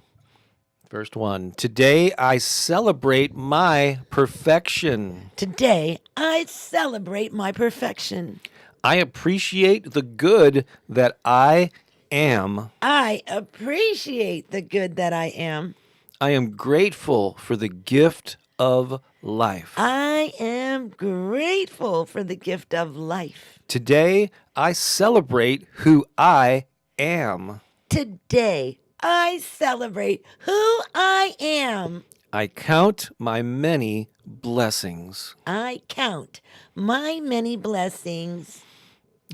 First one. Today I celebrate my perfection. Today I celebrate my perfection. I appreciate the good that I am. I appreciate the good that I am. I am grateful for the gift of life. I am grateful for the gift of life. Today I celebrate who I am. Today I celebrate who I am. I count my many blessings. I count my many blessings.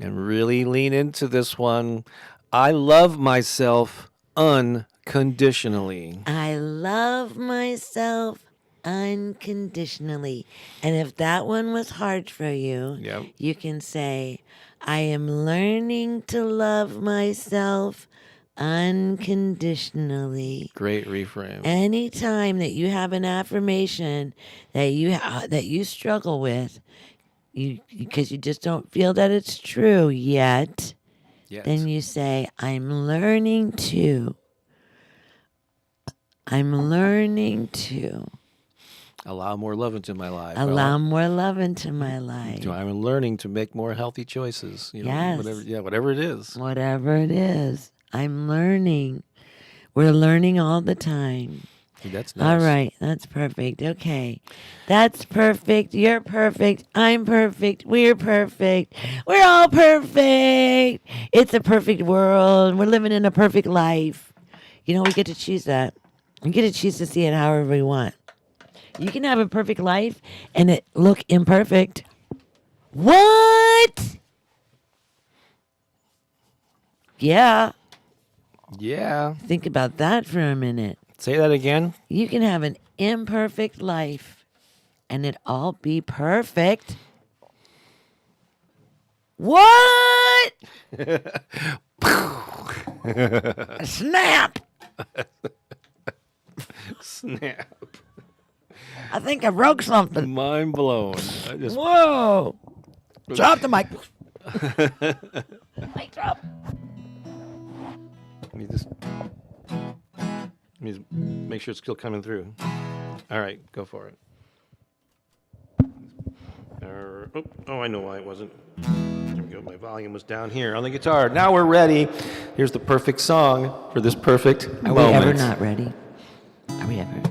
And really lean into this one. I love myself unconditionally. I love myself unconditionally. And if that one was hard for you, you can say, I am learning to love myself unconditionally. Great reframe. Anytime that you have an affirmation that you struggle with, because you just don't feel that it's true yet, then you say, I'm learning to allow more love into my life. More love into my life. I'm learning to make more healthy choices. Yes. Whatever it is. Whatever it is. I'm learning. We're learning all the time. That's nice. All right. That's perfect. Okay. That's perfect. You're perfect. I'm perfect. We're perfect. We're all perfect. It's a perfect world. We're living in a perfect life. We get to choose that. We get to choose to see it however we want. You can have a perfect life and it look imperfect. What? Yeah. Yeah. Think about that for a minute. Say that again. You can have an imperfect life and it all be perfect. What? Snap. Snap. I think I broke something. Mind blown. Whoa. Drop the mic. Mic drop. Let me just make sure it's still coming through. All right, go for it. I know why it wasn't. There we go. My volume was down here on the guitar. Now we're ready. Here's the perfect song for this perfect moment. Are we ever not ready? Are we ever?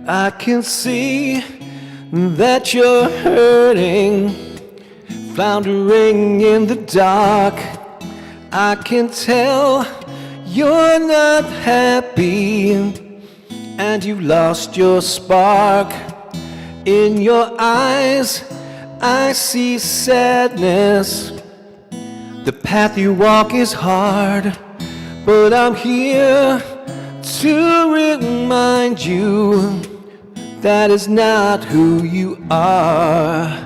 I can see that you're hurting, floundering in the dark. I can tell you're not happy, and you lost your spark. In your eyes, I see sadness. The path you walk is hard, but I'm here to remind you that is not who you are.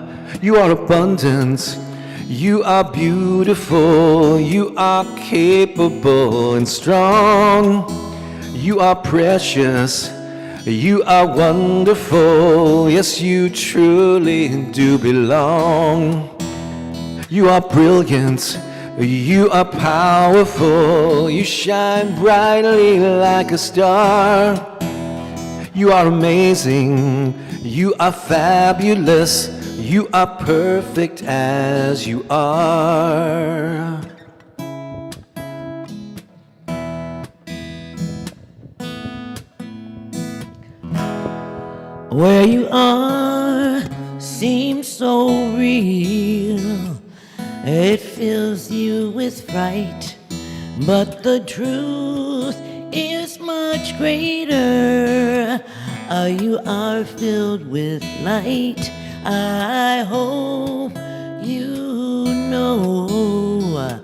You are abundant. You are beautiful. You are capable and strong. You are precious. You are wonderful. Yes, you truly do belong. You are brilliant. You are powerful. You shine brightly like a star. You are amazing. You are fabulous. You are perfect as you are. Where you are seems so real. It fills you with fright, but the truth is much greater. You are filled with light. I hope you know.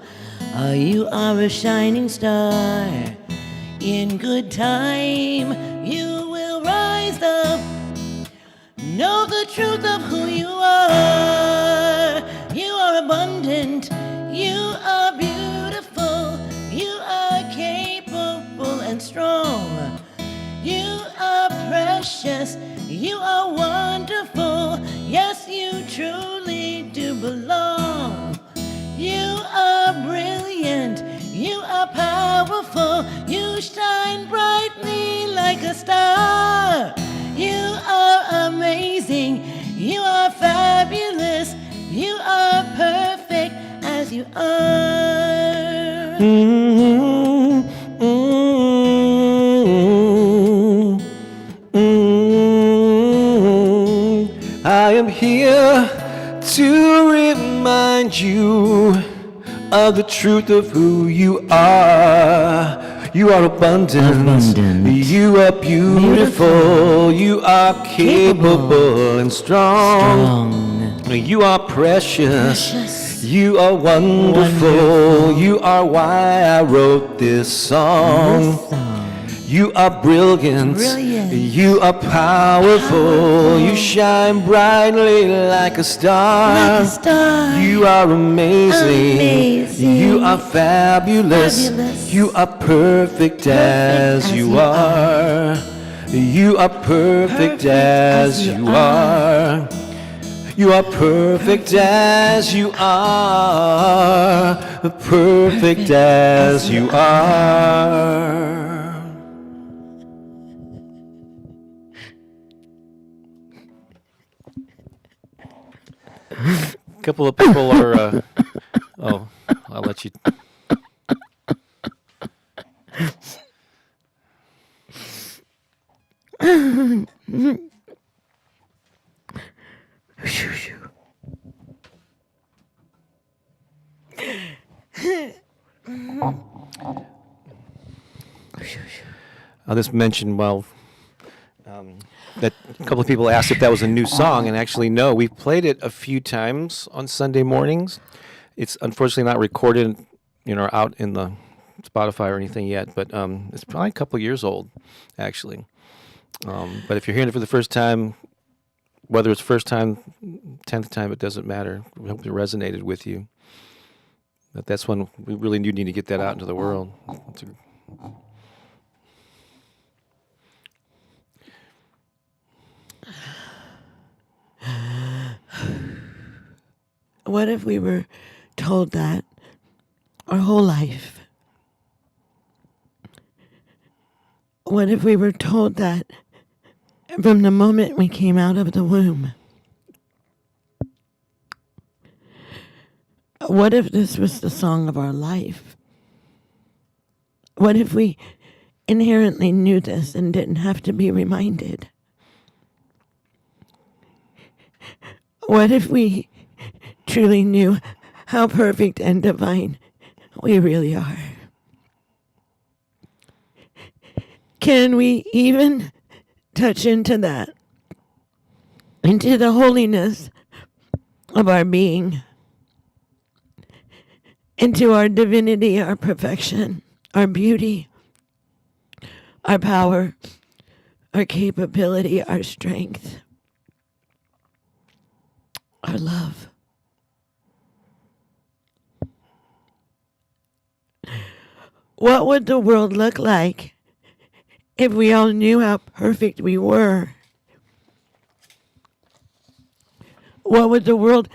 You are a shining star. In good time, you will rise up. Know the truth of who you are. You are abundant. You are beautiful. You are capable and strong. You are precious. You are wonderful. Yes, you truly do belong. You are brilliant. You are powerful. You shine brightly like a star. You are amazing. You are fabulous. You are perfect as you are. I am here to remind you of the truth of who you are. You are abundant. You are beautiful. You are capable and strong. You are precious. You are wonderful. You are why I wrote this song. You are brilliant. You are powerful. You shine brightly like a star. You are amazing. You are fabulous. You are perfect as you are. You are perfect as you are. You are perfect as you are. Perfect as you are. A couple of people are, oh, I'll let you. I'll just mention, that a couple of people asked if that was a new song, and actually, no, we've played it a few times on Sunday mornings. It's unfortunately not recorded, out in the Spotify or anything yet, but it's probably a couple of years old, actually. But if you're hearing it for the first time, whether it's first time, 10th time, it doesn't matter. We hope it resonated with you. But that's when we really do need to get that out into the world. What if we were told that our whole life? What if we were told that from the moment we came out of the womb? What if this was the song of our life? What if we inherently knew this and didn't have to be reminded? What if we truly knew how perfect and divine we really are? Can we even touch into that? Into the holiness of our being? Into our divinity, our perfection, our beauty, our power, our capability, our strength, our love. What would the world look like if we all knew how perfect we were? What would the world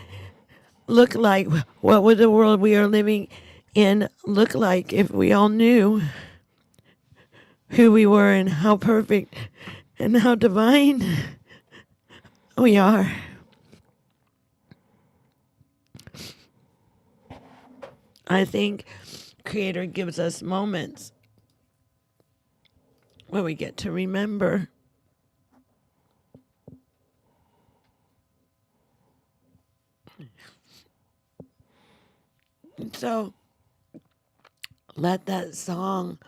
look like? What would the world we are living in look like if we all knew who we were and how perfect and how divine we are? I think Creator gives us moments where we get to remember. So let that song,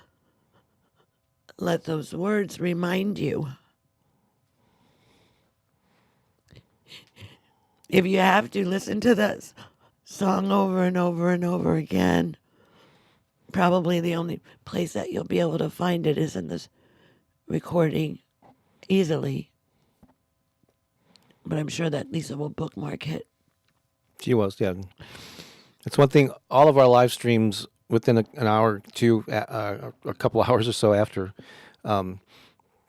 let those words remind you. If you have to, listen to that song over and over and over again. Probably the only place that you'll be able to find it is in this recording easily. But I'm sure that Lisa will bookmark it. She was, yeah. It's one thing. All of our live streams within an hour or two, a couple of hours or so after,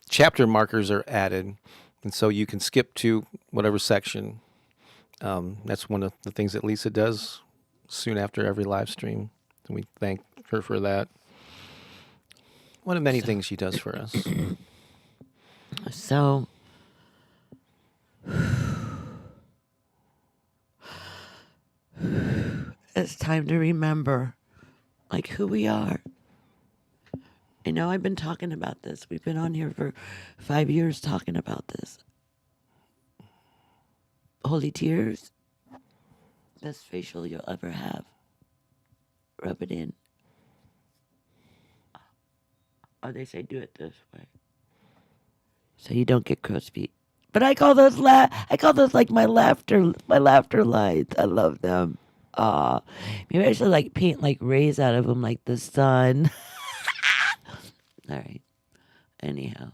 chapter markers are added, and so you can skip to whatever section. That's one of the things that Lisa does soon after every live stream, and we thank her for that. One of many things she does for us. So, it's time to remember, like, who we are. You know, I've been talking about this. We've been on here for 5 years talking about this. Holy tears. Best facial you'll ever have. Rub it in. Or they say do it this way, so you don't get crow's feet. But I call those like my laughter lines. I love them. Maybe I should like paint like rays out of them, like the sun. All right. Anyhow.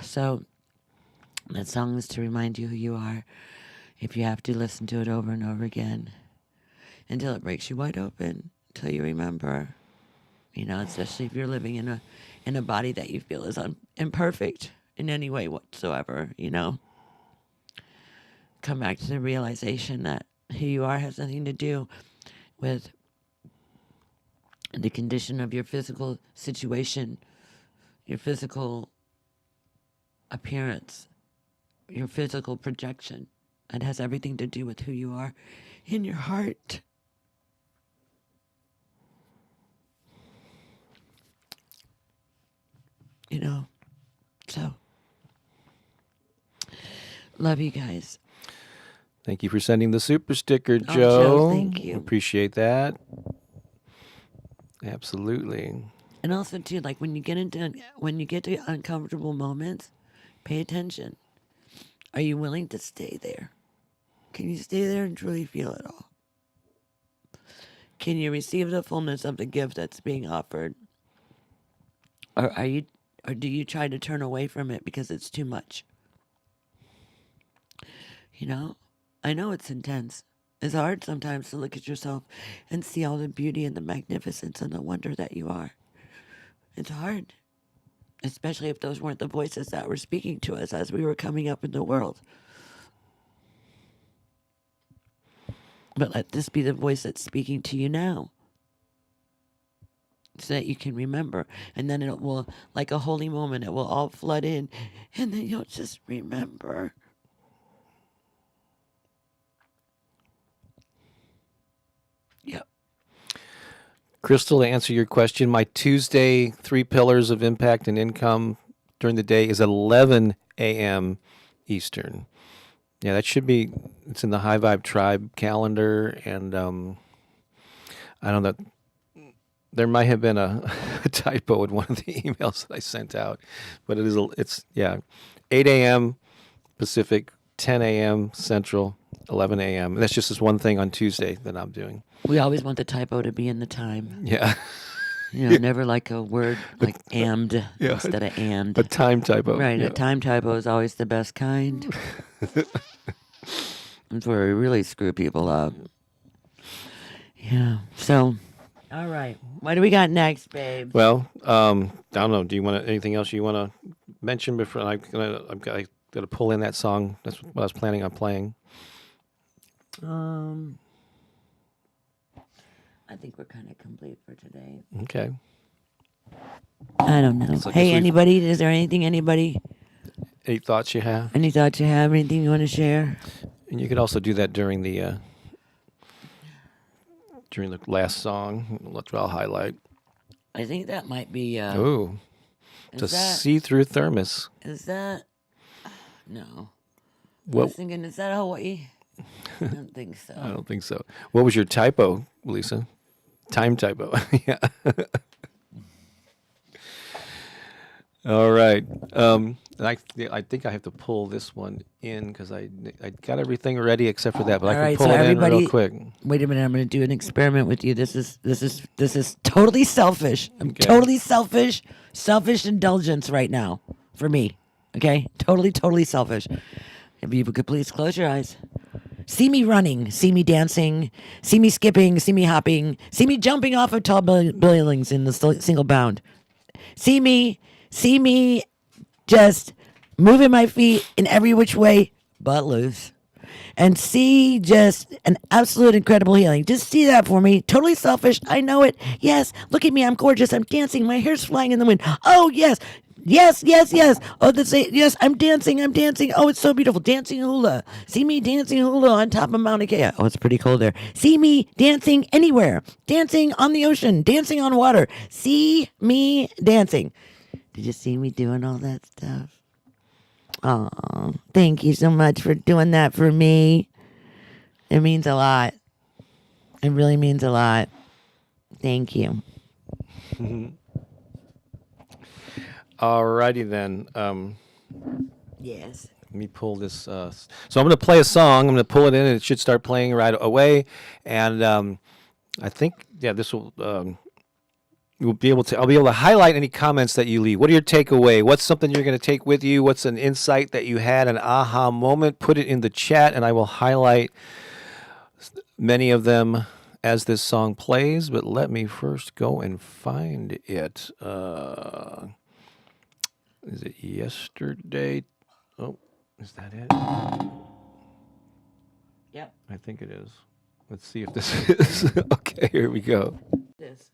So that song is to remind you who you are. If you have to, listen to it over and over again until it breaks you wide open, until you remember. You know, especially if you're living in a body that you feel is imperfect in any way whatsoever, you know. Come back to the realization that who you are has nothing to do with the condition of your physical situation, your physical appearance, your physical projection. It has everything to do with who you are in your heart. You know, so love you guys. Thank you for sending the super sticker, Joe. Joe, thank you. Appreciate that. Absolutely. And also too, like when you get to uncomfortable moments, pay attention. Are you willing to stay there? Can you stay there and truly feel it all? Can you receive the fullness of the gift that's being offered? Or do you try to turn away from it because it's too much? You know, I know it's intense. It's hard sometimes to look at yourself and see all the beauty and the magnificence and the wonder that you are. It's hard, especially if those weren't the voices that were speaking to us as we were coming up in the world. But let this be the voice that's speaking to you now, so that you can remember. And then it will, like a holy moment, it will all flood in. And then you'll just remember. Yep. Crystal, to answer your question, my Tuesday 3 pillars of impact and income during the day is 11 a.m. Eastern. Yeah, that should be, it's in the High Vibe Tribe calendar. And I don't know, there might have been a typo in one of the emails that I sent out, but it's 8 a.m. Pacific, 10 a.m. Central, 11 a.m. And that's just this one thing on Tuesday that I'm doing. We always want the typo to be in the time. Yeah. You know, never like a word like ammed Yeah. instead of and. A time typo. Right, Yeah. a time typo is always the best kind. That's where we really screw people up. Yeah. So, all right. What do we got next, babe? Well, I don't know. Do you want anything else you want to mention before I got to pull in that song? That's what I was planning on playing. I think we're kind of complete for today. Okay. I don't know. So I Hey, guess anybody? Is there anything? Anybody? Any thoughts you have? Any thoughts you have? Anything you want to share? And you could also do that during the last song. That's what I'll highlight. I think that might be. Ooh, it's a Is that? see-through thermos. Is that? No. I What? was thinking, is that Hawaii? I don't think so. I don't think so. What was your typo, Lisa? Time typo. Yeah. All right. I think I have to pull this one in because I got everything ready except for that, but I All can right, pull so it in everybody- real quick. Wait a minute, I'm going to do an experiment with you. This is totally selfish. I'm Okay. totally selfish. Selfish indulgence right now for me. Okay? Totally selfish. If you could please close your eyes. See me running, see me dancing, see me skipping, see me hopping, see me jumping off of tall buildings in the single bound. See me just moving my feet in every which way but loose. And see just an absolute incredible healing. Just see that for me. Totally selfish. I know it. Yes. Look at me. I'm gorgeous. I'm dancing. My hair's flying in the wind. Oh, yes. Yes. Oh, yes. I'm dancing. Oh, it's so beautiful. Dancing hula. See me dancing hula on top of Mauna Kea. Oh, it's pretty cold there. See me dancing anywhere. Dancing on the ocean. Dancing on water. See me dancing. Did you see me doing all that stuff? Oh, thank you so much for doing that for me. It means a lot. It really means a lot. Thank you. Alrighty then. Yes. Let me pull this. So I'm going to play a song. I'm going to pull it in, and it should start playing right away. And I think, this will. I'll be able to highlight any comments that you leave. What are your takeaway? What's something you're going to take with you? What's an insight that you had, an aha moment? Put it in the chat, and I will highlight many of them as this song plays. But let me first go and find it. Is it yesterday? Oh, is that it? Yep. I think it is. Let's see if this is. Okay, here we go. This.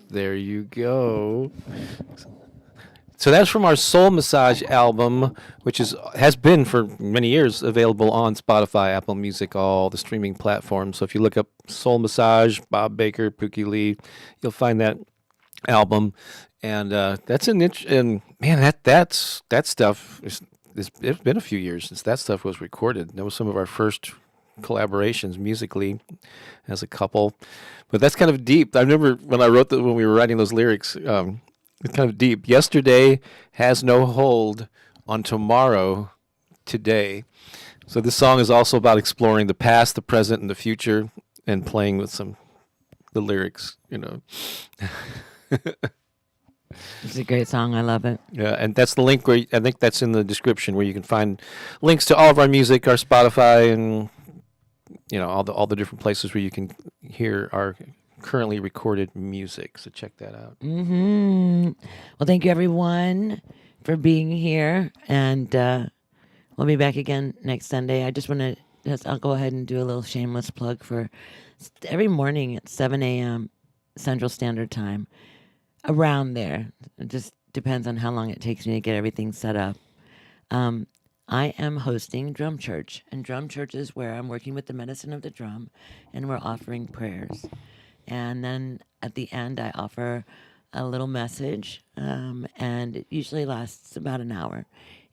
There you go. So that's from our Soul Massage album, which has been for many years available on Spotify, Apple Music, all the streaming platforms. So if you look up Soul Massage, Bob Baker, Pooki Lee, you'll find that album. And that's and man, that stuff it's been a few years since that stuff was recorded. That was some of our first collaborations musically as a couple. But that's kind of deep. I remember when when we were writing those lyrics. It's kind of deep. Yesterday has no hold on tomorrow, today. So this song is also about exploring the past, the present, and the future, and playing with the lyrics. It's a great song. I love it. Yeah, and that's the link where I think that's in the description where you can find links to all of our music, our Spotify, and all the different places where you can hear our currently recorded music. So check that out. Well, thank you everyone for being here, and we'll be back again next Sunday. I just want to I'll go ahead and do a little shameless plug for every morning at 7 a.m. Central Standard Time, around there. It just depends on how long it takes me to get everything set up. I am hosting Drum Church, and Drum Church is where I'm working with the medicine of the drum, and we're offering prayers. And then at the end, I offer a little message, and it usually lasts about an hour.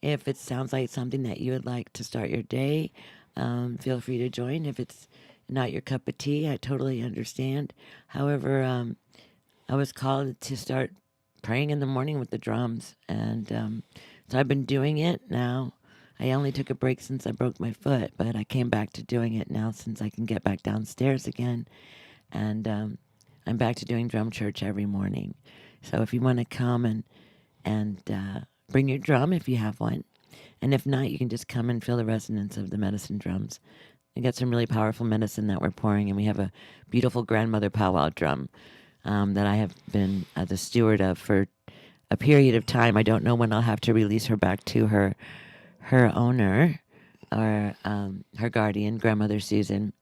If it sounds like something that you would like to start your day, feel free to join. If it's not your cup of tea, I totally understand. However, I was called to start praying in the morning with the drums, and so I've been doing it now. I only took a break since I broke my foot, but I came back to doing it now since I can get back downstairs again. And I'm back to doing Drum Church every morning. So if you want to come and bring your drum if you have one. And if not, you can just come and feel the resonance of the medicine drums. We got some really powerful medicine that we're pouring, and we have a beautiful grandmother powwow drum that I have been the steward of for a period of time. I don't know when I'll have to release her back to her owner or her guardian, Grandmother Susan.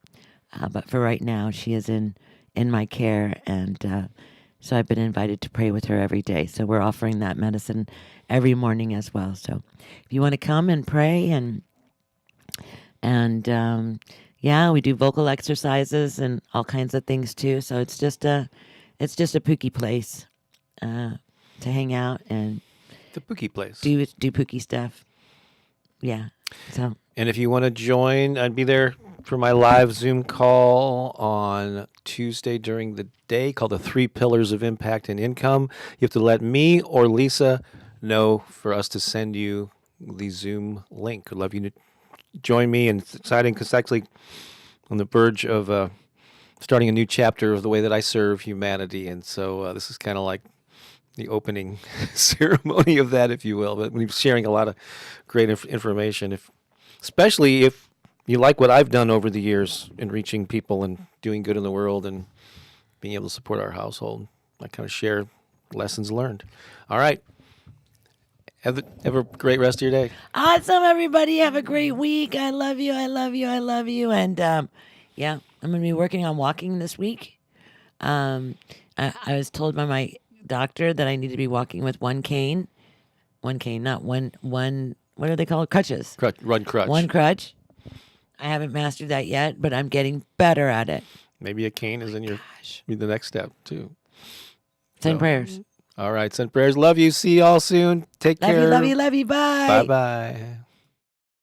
But for right now, she is in my care, and so I've been invited to pray with her every day. So we're offering that medicine every morning as well. So if you want to come and pray, and yeah, we do vocal exercises and all kinds of things too. So it's just a Pooki place to hang out and The Pooki place. do Pooki stuff. Yeah. So. And if you want to join, I'd be there for my live Zoom call on Tuesday during the day called the 3 Pillars of Impact and Income. You have to let me or Lisa know for us to send you the Zoom link. I'd love you to join me, and it's exciting because it's actually on the verge of starting a new chapter of the way that I serve humanity. And so this is kind of like the opening ceremony of that, if you will. But we're sharing a lot of great information, especially if you like what I've done over the years in reaching people and doing good in the world and being able to support our household. I kind of share lessons learned. All right. Have a great rest of your day. Awesome, everybody. Have a great week. I love you. I love you. I love you. And yeah, I'm going to be working on walking this week. I was told by my doctor that I need to be walking with one cane, not one. What are they called? Crutches. Run crutch. One crutch. I haven't mastered that yet, but I'm getting better at it. Maybe a cane is in the next step too. Send prayers. All right, send prayers. Love you. See y'all soon. Take care. Love you. Bye. Bye.